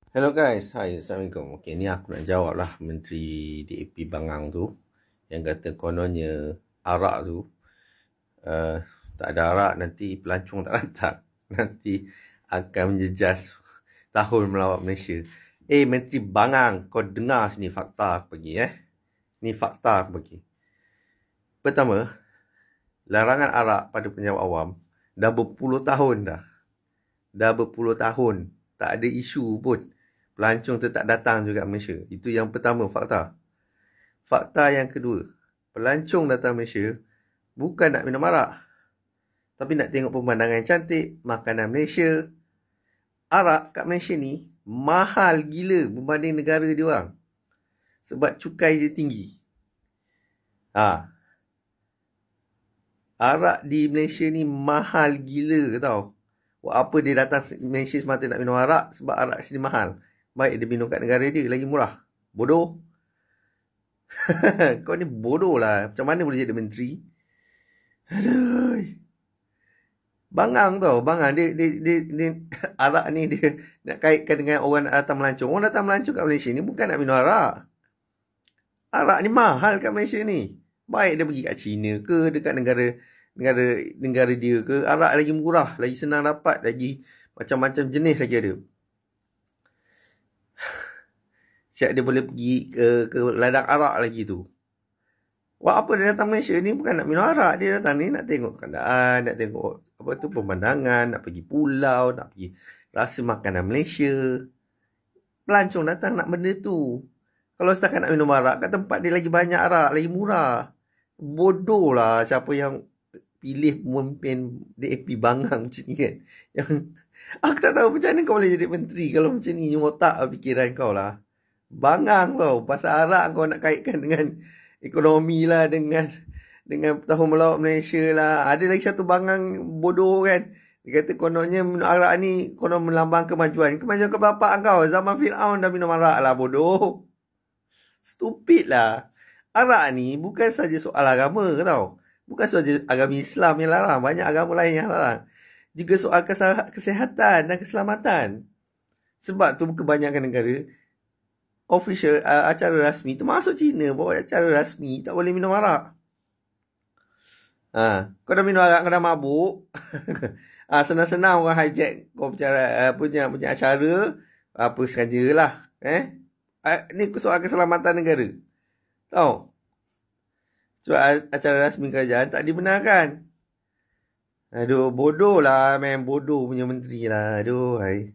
Hello guys, hai, Assalamualaikum. Okay, ni aku nak jawab lah Menteri DAP Bangang tu yang kata kononnya arak tu tak ada arak nanti pelancong tak datang. Nanti akan menjejas tahun melawat Malaysia. Menteri Bangang, kau dengar sini fakta aku bagi Ni fakta aku bagi. Pertama, larangan arak pada pejabat awam dah berpuluh tahun dah. Dah berpuluh tahun. Tak ada isu pun. Pelancong tu tak datang juga Malaysia. Itu yang pertama, fakta. Fakta yang kedua, pelancong datang Malaysia bukan nak minum arak. Tapi nak tengok pemandangan cantik, makanan Malaysia. Arak kat Malaysia ni mahal gila berbanding negara dia orang. Sebab cukai dia tinggi. Arak di Malaysia ni mahal gila tau. Buat apa dia datang Malaysia semata nak minum arak? Sebab arak sini mahal. Baik dia minum kat negara dia lagi murah. Bodoh. Kau ni bodoh lah. Macam mana boleh jadi menteri? Aduh. Bangang tau. Bangang dia arak ni dia nak kaitkan dengan orang nak datang melancong. Orang datang melancong kat Malaysia ni bukan nak minum arak. Arak ni mahal kat Malaysia ni. Baik dia pergi kat China ke, dekat negara dia ke, arak lagi murah, lagi senang dapat, lagi macam-macam jenis lagi ada. Siap dia boleh pergi ke ladang arak lagi tu. Buat apa dia datang Malaysia ni bukan nak minum arak, dia datang ni nak tengok keadaan, nak tengok apa tu pemandangan, nak pergi pulau, nak pergi rasa makanan Malaysia. Pelancong datang nak benda tu. Kalau setakat nak minum arak, kat tempat dia lagi banyak arak, lagi murah. Bodoh lah siapa yang pilih memimpin DAP Bangang macam ni kan. Aku tak tahu macam mana kau boleh jadi menteri kalau macam ni otak fikiran kau lah. Bangang tau. Pasal arak kau nak kaitkan dengan ekonomi lah, dengan tahun melawat Malaysia lah. Ada lagi satu Bangang bodoh kan. Dia kata kononnya minum arak ni konon melambang kemajuan. Kemajuan ke bapak kau? Zaman Fir'aun dah minum arak lah bodoh. Stupid lah. Arak ni bukan saja soal agama tau. Bukan saja agama Islam yang larang. Banyak agama lain yang larang. Juga soal kesihatan dan keselamatan. Sebab tu kebanyakan negara official acara rasmi, termasuk China, bawa acara rasmi tak boleh minum arak. Kau dah minum arak, kau dah mabuk. Senang-senang orang hijack kau punya acara. Apa saja lah. Ni soal keselamatan negara. Tahu? Soal acara rasmi kerajaan tak dibenarkan. Aduh, bodoh lah. Bodoh punya menteri lah. Aduh, hai.